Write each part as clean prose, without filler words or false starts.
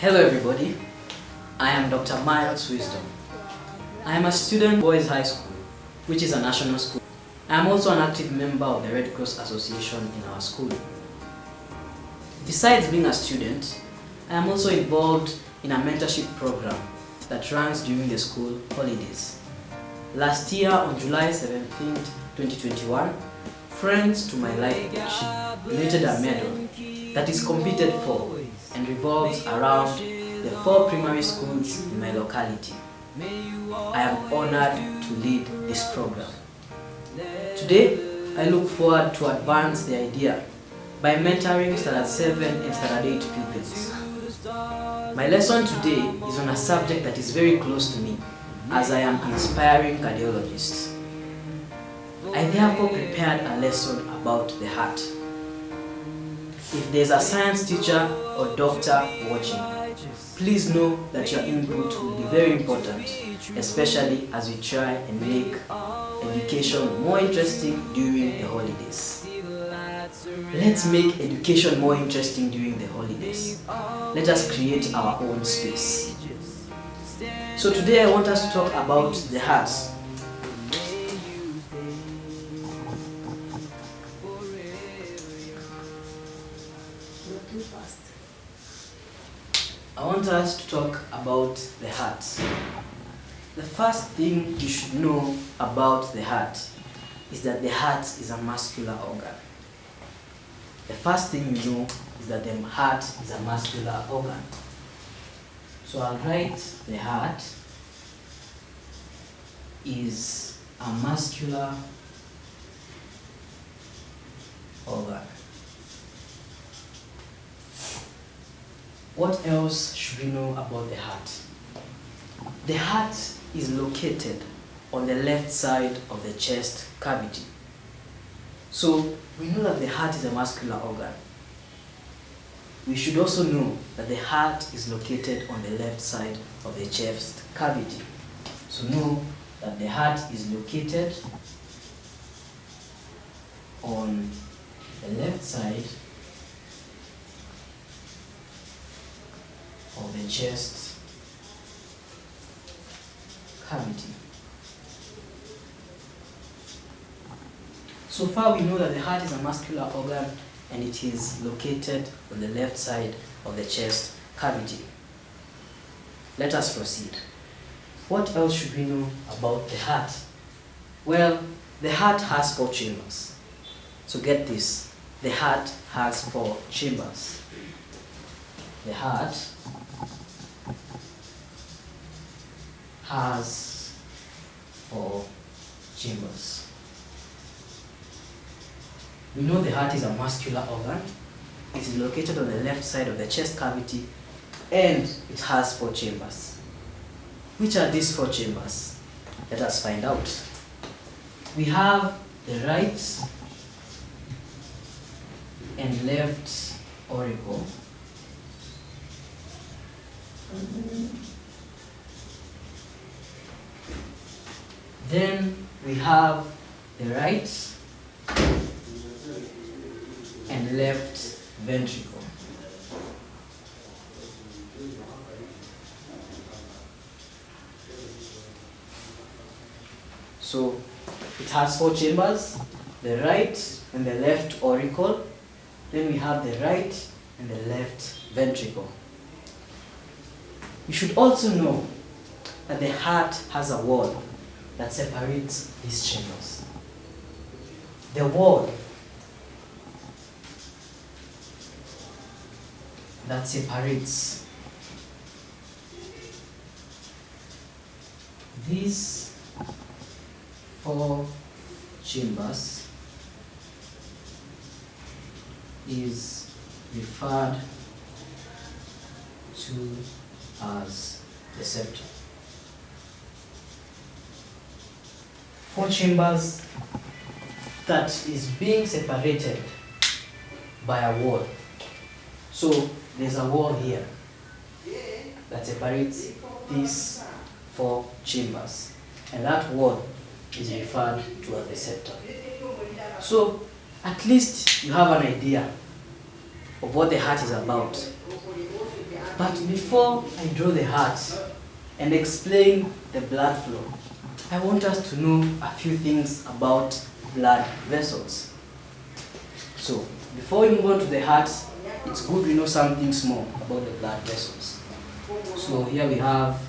Hello everybody, I am Dr. Miles Wisdom. I am a student at Boys High School, which is a national school. I am also an active member of the Red Cross Association in our school. Besides being a student, I am also involved in a mentorship program that runs during the school holidays. Last year on July 17th, 2021, Friends to My Life Beach donated a medal that is competed for and revolves around the 4 primary schools in my locality. I am honored to lead this program. Today, I look forward to advance the idea by mentoring Standard 7 and Standard 8 pupils. My lesson today is on a subject that is very close to me, as I am an aspiring cardiologist. I therefore prepared a lesson about the heart. If there's a science teacher or doctor watching, please know that your input will be very important, especially as we try and make education more interesting during the holidays. Let's make education more interesting during the holidays. Let us create our own space. So today I want us to talk about the heart. I want us to talk about the heart. The first thing you should know about the heart is that the heart is a muscular organ. The first thing you know is that the heart is a muscular organ. So I'll write the heart is a muscular organ. What else should we know about the heart? The heart is located on the left side of the chest cavity. So we know that the heart is a muscular organ. We should also know that the heart is located on the left side of the chest cavity. So know that the heart is located on the left side of the chest cavity. So far we know that the heart is a muscular organ and it is located on the left side of the chest cavity. Let us proceed. What else should we know about the heart? Well, the heart has 4 chambers. So get this, the heart has 4 chambers. The heart has 4 chambers. We know the heart is a muscular organ. It is located on the left side of the chest cavity and it has 4 chambers. Which are these 4 chambers? Let us find out. We have the right and left auricle. Then we have the right and left ventricle. So it has 4 chambers, the right and the left auricle. Then we have the right and the left ventricle. You should also know that the heart has a wall that separates these chambers. The wall that separates these 4 chambers is referred to as the septum. 4 chambers that is being separated by a wall. So there's a wall here that separates these 4 chambers, and that wall is referred to as the septum. So at least you have an idea of what the heart is about. But before I draw the heart and explain the blood flow, I want us to know a few things about blood vessels. So, before we move on to the heart, it's good we know something small about the blood vessels. So here we have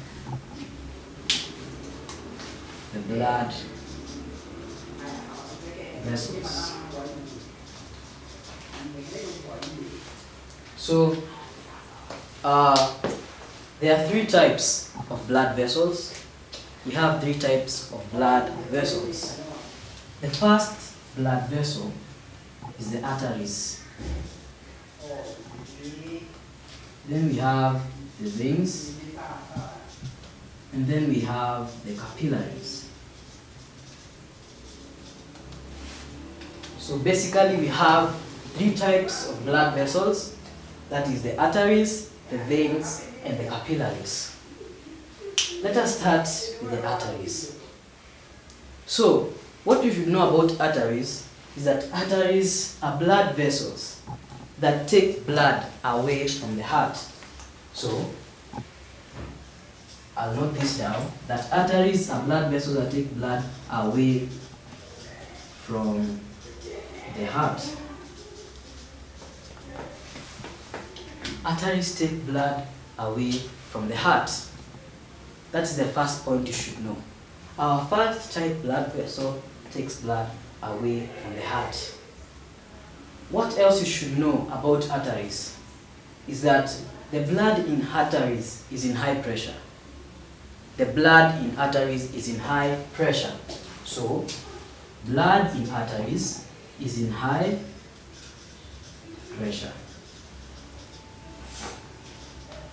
the blood vessels. So there are three types of blood vessels. We have three types of blood vessels. The first blood vessel is the arteries. Then we have the veins, and then we have the capillaries. So basically we have three types of blood vessels. That is the arteries, the veins, and the capillaries. Let us start with the arteries. So, what you should know about arteries is that arteries are blood vessels that take blood away from the heart. So, I'll note this down, that arteries are blood vessels that take blood away from the heart. Arteries take blood away from the heart. That's the first point you should know. Our first type blood vessel takes blood away from the heart. What else you should know about arteries is that the blood in arteries is in high pressure. The blood in arteries is in high pressure. So, blood in arteries is in high pressure.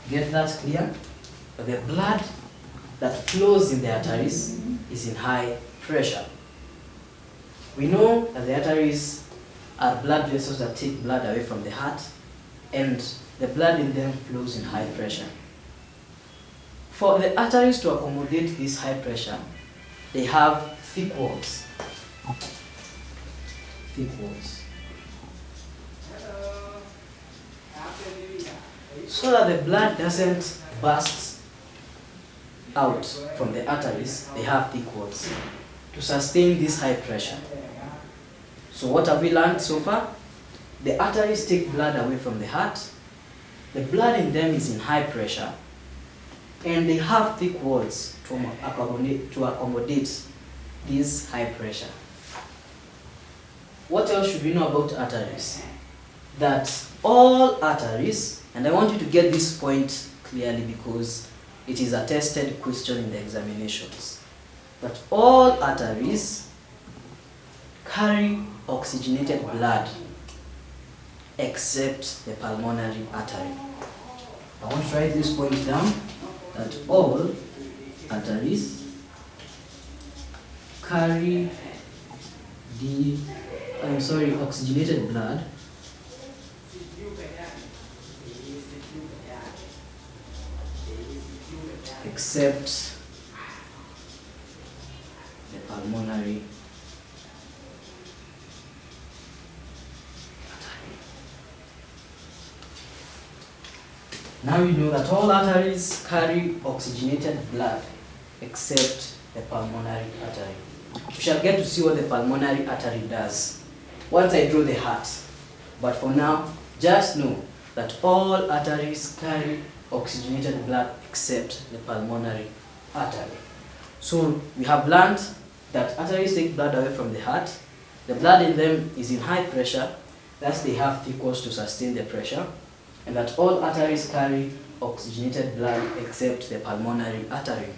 Get that clear? The blood that flows in the arteries is in high pressure. We know that the arteries are blood vessels that take blood away from the heart, and the blood in them flows in high pressure. For the arteries to accommodate this high pressure, they have thick walls. Thick walls. So that the blood doesn't burst out from the arteries, they have thick walls to sustain this high pressure. So what have we learned so far? The arteries take blood away from the heart, the blood in them is in high pressure, and they have thick walls to accommodate this high pressure. What else should we know about arteries? That all arteries, and I want you to get this point clearly because it is a tested question in the examinations, that all arteries carry oxygenated blood except the pulmonary artery. I want to write this point down, that all arteries carry oxygenated blood except the pulmonary artery. Now you know that all arteries carry oxygenated blood except the pulmonary artery. We shall get to see what the pulmonary artery does once I draw the heart. But for now, just know that all arteries carry oxygenated blood except the pulmonary artery. So we have learned that arteries take blood away from the heart. The blood in them is in high pressure, thus they have thick walls to sustain the pressure, and that all arteries carry oxygenated blood except the pulmonary artery.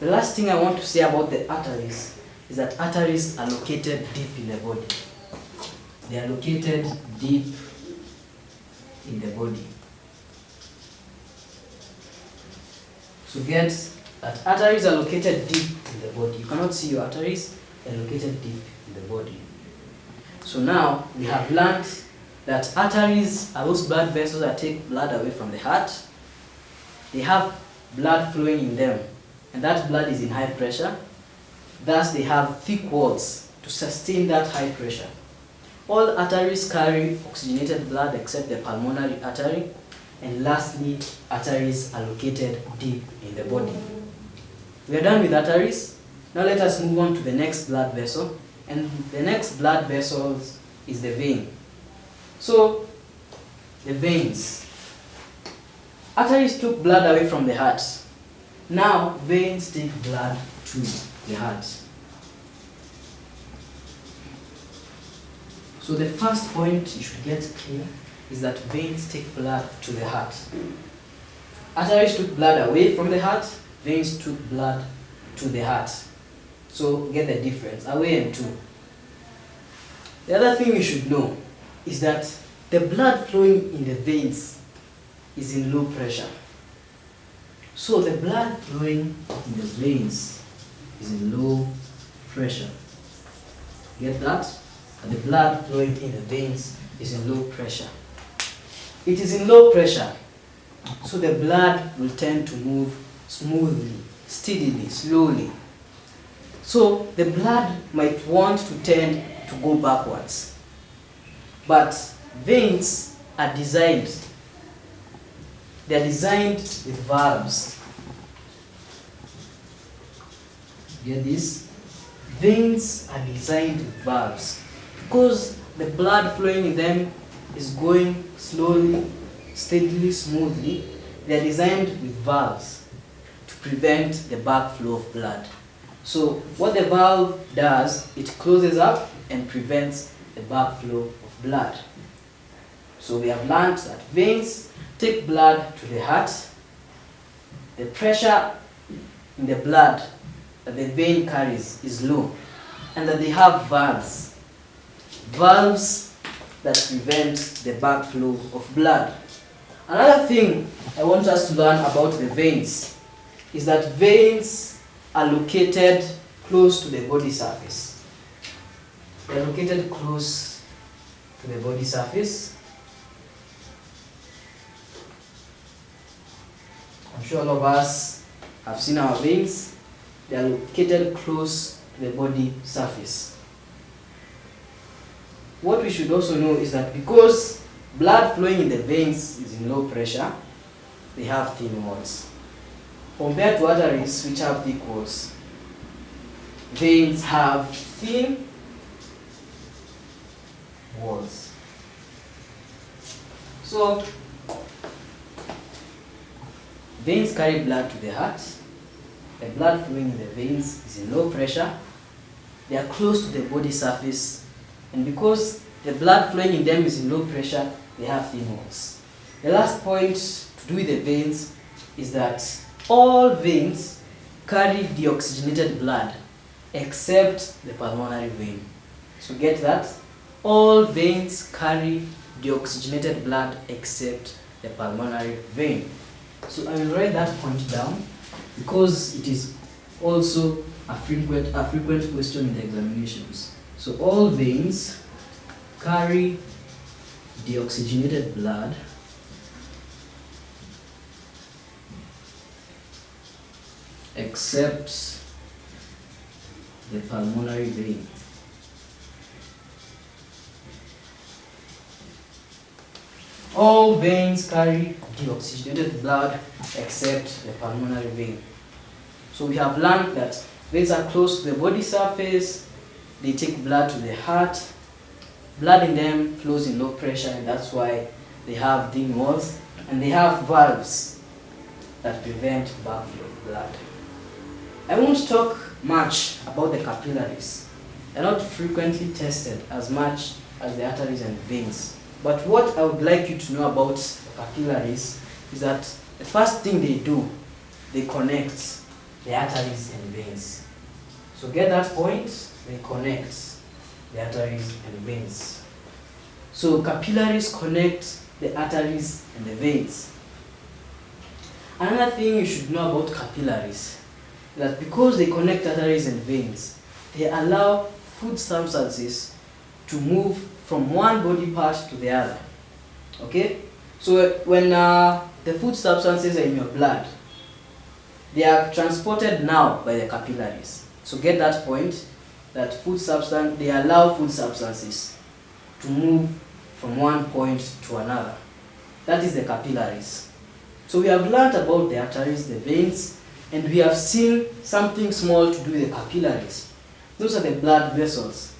The last thing I want to say about the arteries is that arteries are located deep in the body. They are located deep in the body. So get that arteries are located deep in the body. You cannot see your arteries, they are located deep in the body. So now we have learned that arteries are those blood vessels that take blood away from the heart. They have blood flowing in them, and that blood is in high pressure. Thus they have thick walls to sustain that high pressure. All arteries carry oxygenated blood except the pulmonary artery, And lastly, arteries are located deep in the body. We are done with arteries. Now let us move on to the next blood vessel. And the next blood vessel is the vein. So, the veins. Arteries took blood away from the heart. Now, veins take blood to the heart. So the first point you should get clear is that veins take blood to the heart. Arteries took blood away from the heart, veins took blood to the heart. So get the difference, away and to. The other thing you should know is that the blood flowing in the veins is in low pressure. So the blood flowing in the veins is in low pressure. Get that? And the blood flowing in the veins is in low pressure. It is in low pressure, so the blood will tend to move smoothly, steadily, slowly. So the blood might want to tend to go backwards. But veins are designed. They are designed with valves. Get this? Veins are designed with valves. Because the blood flowing in them is going slowly, steadily, smoothly, they are designed with valves to prevent the backflow of blood. So what the valve does, it closes up and prevents the backflow of blood. So we have learned that veins take blood to the heart. The pressure in the blood that the vein carries is low, and that they have valves. Valves that prevent the backflow of blood. Another thing I want us to learn about the veins is that veins are located close to the body surface. They are located close to the body surface. I'm sure all of us have seen our veins. They are located close to the body surface. What we should also know is that because blood flowing in the veins is in low pressure, they have thin walls. Compared to arteries which have thick walls, veins have thin walls. So, veins carry blood to the heart. The blood flowing in the veins is in low pressure. They are close to the body surface. And because the blood flowing in them is in low pressure, they have thin walls. The last point to do with the veins is that all veins carry deoxygenated blood except the pulmonary vein. So get that? All veins carry deoxygenated blood except the pulmonary vein. So I will write that point down because it is also a frequent question in the examinations. So all veins carry deoxygenated blood except the pulmonary vein. All veins carry deoxygenated blood except the pulmonary vein. So we have learned that veins are close to the body surface. They take blood to the heart. Blood in them flows in low pressure, and that's why they have thin walls, and they have valves that prevent backflow of blood. I won't talk much about the capillaries. They're not frequently tested as much as the arteries and veins. But what I would like you to know about the capillaries is that the first thing they do, they connect the arteries and veins. So get that point? They connect the arteries and veins. So capillaries connect the arteries and the veins. Another thing you should know about capillaries is that because they connect arteries and veins, they allow food substances to move from one body part to the other. Okay? So when the food substances are in your blood, they are transported now by the capillaries. So get that point, that they allow food substances to move from one point to another. that is the capillaries. So we have learned about the arteries, the veins, and we have seen something small to do with the capillaries. Those are the blood vessels.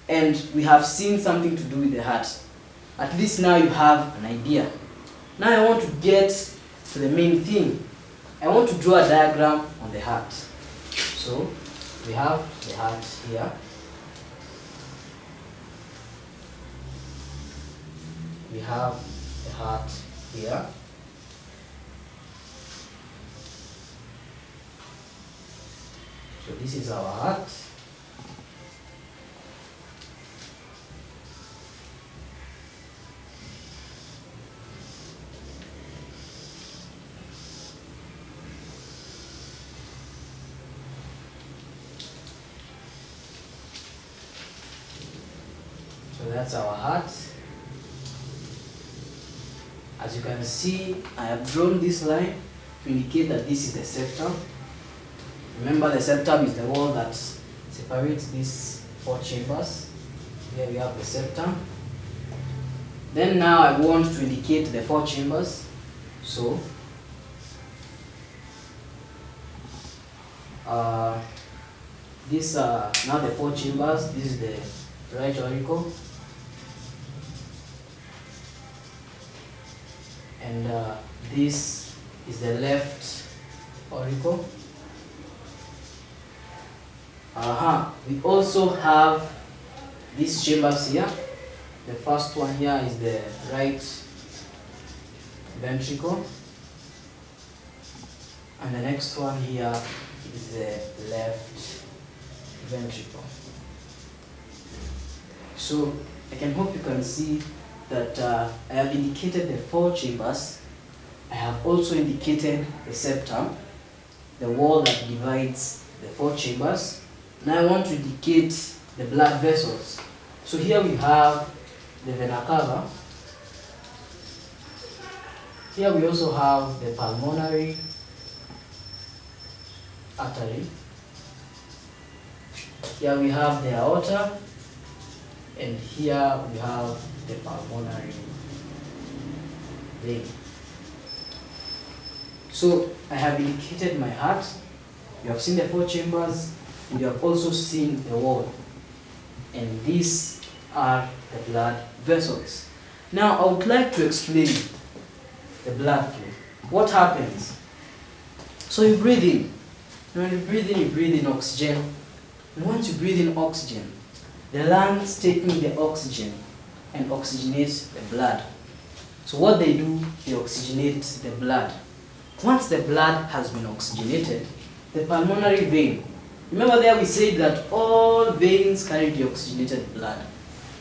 And we have seen something to do with the heart. At least now you have an idea. Now I want to get to the main thing. I want to draw a diagram on the heart. So we have the heart here. We have the heart here. So this is our heart. So that's our heart. As you can see, I have drawn this line to indicate that this is the septum. Remember, the septum is the wall that separates these 4 chambers. Here we have the septum. Then now I want to indicate the 4 chambers. So these are now the 4 chambers. This is the right auricle. And this is the left auricle. We also have these chambers here. The first one here is the right ventricle, and the next one here is the left ventricle. So I can hope you can see that I have indicated the 4 chambers. I have also indicated the septum, the wall that divides the 4 chambers. Now I want to indicate the blood vessels. So here we have the vena cava. Here we also have the pulmonary artery. Here we have the aorta, and here we have the pulmonary vein. So I have indicated my heart. You have seen the 4 chambers, and you have also seen the wall. And these are the blood vessels. Now I would like to explain the blood flow. What happens? So you breathe in. When you breathe in oxygen. And once you breathe in oxygen, the lungs take in the oxygen and oxygenate the blood. So what they do, they oxygenate the blood. Once the blood has been oxygenated, the pulmonary vein, remember there we said that all veins carry deoxygenated blood,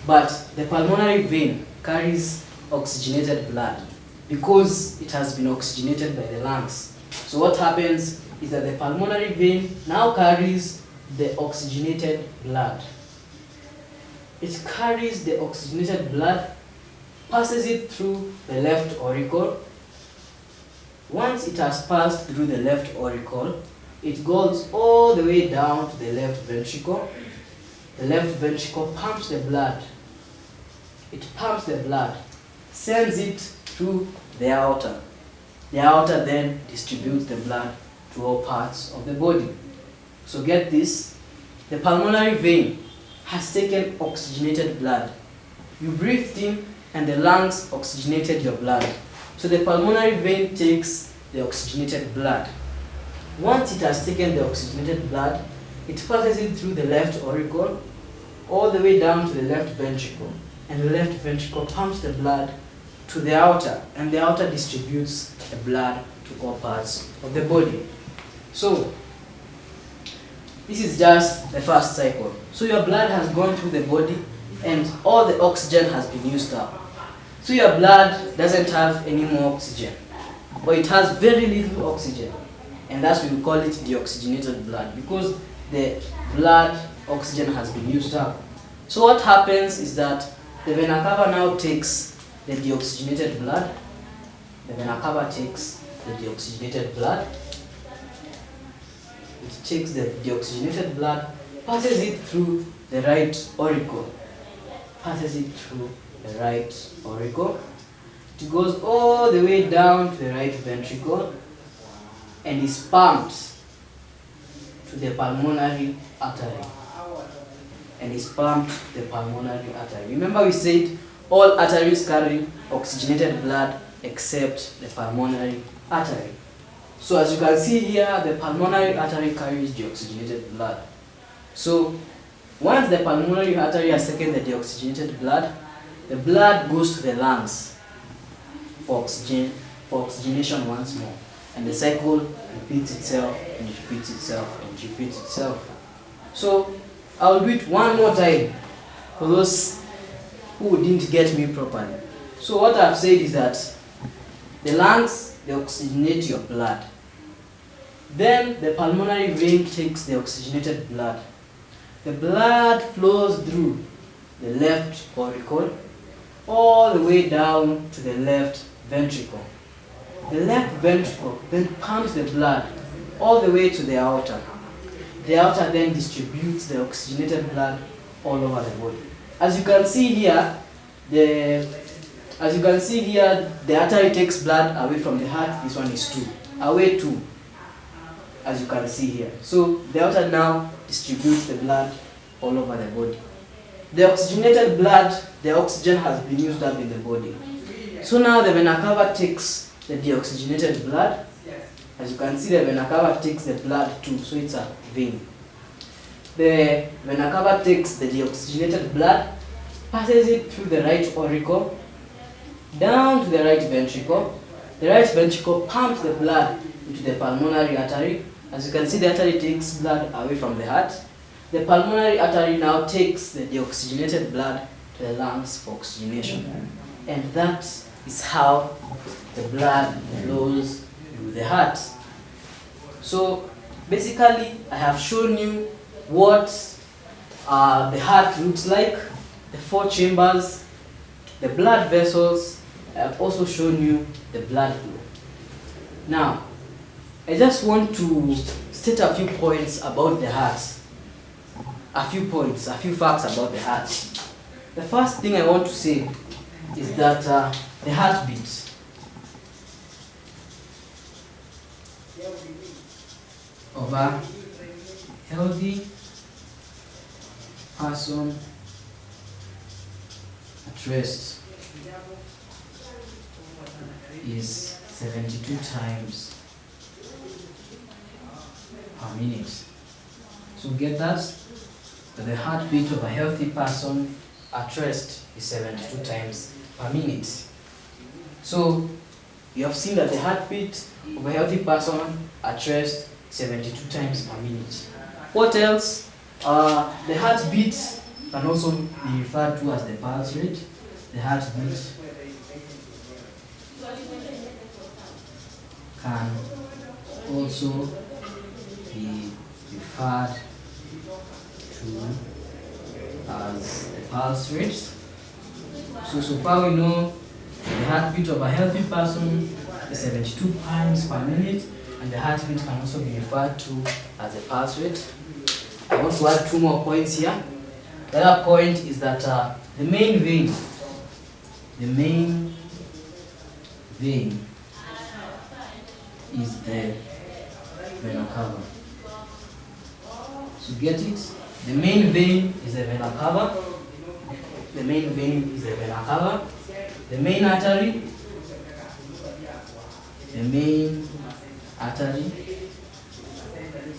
but the pulmonary vein carries oxygenated blood because it has been oxygenated by the lungs. So what happens is that the pulmonary vein now carries the oxygenated blood. It carries the oxygenated blood, passes it through the left auricle. Once it has passed through the left auricle, it goes all the way down to the left ventricle. The left ventricle pumps the blood. It pumps the blood, sends it through the aorta. The aorta then distributes the blood to all parts of the body. So get this, the pulmonary vein has taken oxygenated blood. You breathed in and the lungs oxygenated your blood. So the pulmonary vein takes the oxygenated blood. Once it has taken the oxygenated blood, it passes it through the left auricle all the way down to the left ventricle. And the left ventricle pumps the blood to the aorta, and the aorta distributes the blood to all parts of the body. So this is just the first cycle. So your blood has gone through the body and all the oxygen has been used up. So your blood doesn't have any more oxygen, or it has very little oxygen, and that's why we call it deoxygenated blood, because the blood oxygen has been used up. So what happens is that the vena cava now takes the deoxygenated blood. The vena cava takes the deoxygenated blood. It takes the deoxygenated blood, passes it through the right auricle. Passes it through the right auricle. It goes all the way down to the right ventricle and is pumped to the pulmonary artery. Remember we said all arteries carry oxygenated blood except the pulmonary artery. So as you can see here, the pulmonary artery carries deoxygenated blood. So once the pulmonary artery has taken the deoxygenated blood, the blood goes to the lungs for oxygenation once more. And the cycle repeats itself and repeats itself and repeats itself. So I'll do it one more time for those who didn't get me properly. So what I've said is that the lungs, they oxygenate your blood. Then the pulmonary vein takes the oxygenated blood. The blood flows through the left auricle all the way down to the left ventricle. The left ventricle then pumps the blood all the way to the aorta. The aorta then distributes the oxygenated blood all over the body. As you can see here, the artery takes blood away from the heart. This one is 2. Away 2. As you can see here. So the aorta now distributes the blood all over the body. The oxygenated blood, the oxygen has been used up in the body. So now the vena cava takes the deoxygenated blood. As you can see, the vena cava takes the blood too, so it's a vein. The vena cava takes the deoxygenated blood, passes it through the right auricle, down to the right ventricle. The right ventricle pumps the blood into the pulmonary artery. As you can see, the artery takes blood away from the heart. The pulmonary artery now takes the deoxygenated blood to the lungs for oxygenation. And that is how the blood flows through the heart. So basically, I have shown you what the heart looks like, the 4 chambers, the blood vessels. I have also shown you the blood flow. Now, I just want to state a few points about the heart. A few facts about the heart. The first thing I want to say is that the heartbeat of a healthy person at rest is 72 times per minute. So get that? The heartbeat of a healthy person at rest is 72 times per minute. So you have seen that the heartbeat of a healthy person at rest 72 times per minute. What else? The heartbeat can also be referred to as the pulse rate. The heartbeat can also be referred to as the pulse rate. So far we know the heartbeat of a healthy person is 72 times per minute, and the heartbeat can also be referred to as the pulse rate. I want to add 2 more points here. The other point is that the main vein is the vena cava. So get it? The main vein is the vena cava. The main vein is the vena cava. The main artery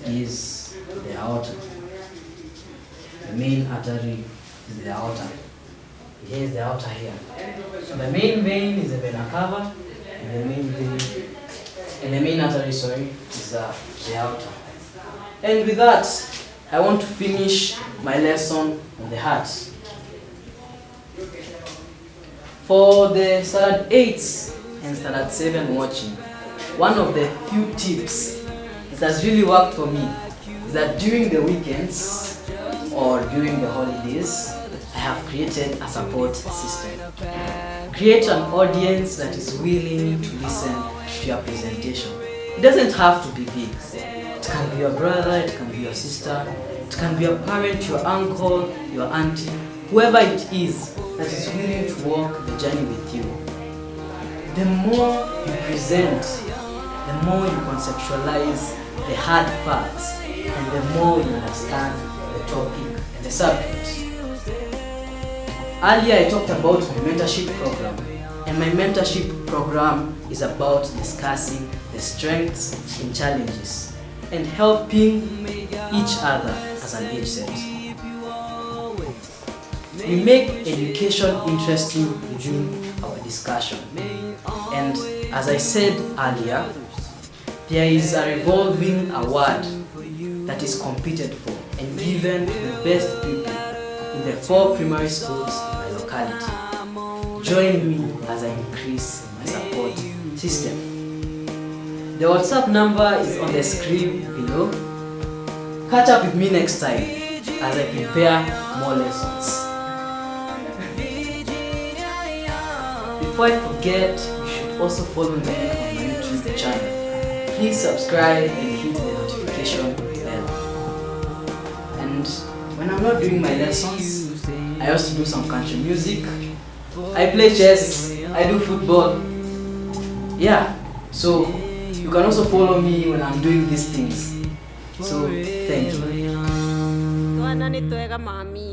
is the aorta. The main artery is the aorta. Here is the aorta here. So the main vein is the vena cava, and the main artery, is the aorta. And with that, I want to finish my lesson on the heart. For the standard 8 and standard 7 watching, one of the few tips that has really worked for me is that during the weekends or during the holidays, I have created a support system. Create an audience that is willing to listen to your presentation. It doesn't have to be big. It can be your brother, it can be your sister, it can be your parent, your uncle, your auntie, whoever it is that is willing to walk the journey with you. The more you present, the more you conceptualize the hard facts, and the more you understand the topic and the subject. Earlier I talked about my mentorship program, and my mentorship program is about discussing the strengths and challenges and helping each other as an age set. We make education interesting within our discussion, and as I said earlier, there is a revolving award that is competed for and given to the best people in the 4 primary schools in my locality. Join me as I increase my support system. The WhatsApp number is on the screen below. Catch up with me next time as I prepare more lessons. Before I forget, you should also follow me on my YouTube channel. Please subscribe and hit the notification bell. And when I'm not doing my lessons, I also do some country music. I play chess, I do football. Yeah, so you can also follow me when I'm doing these things. So, thank you.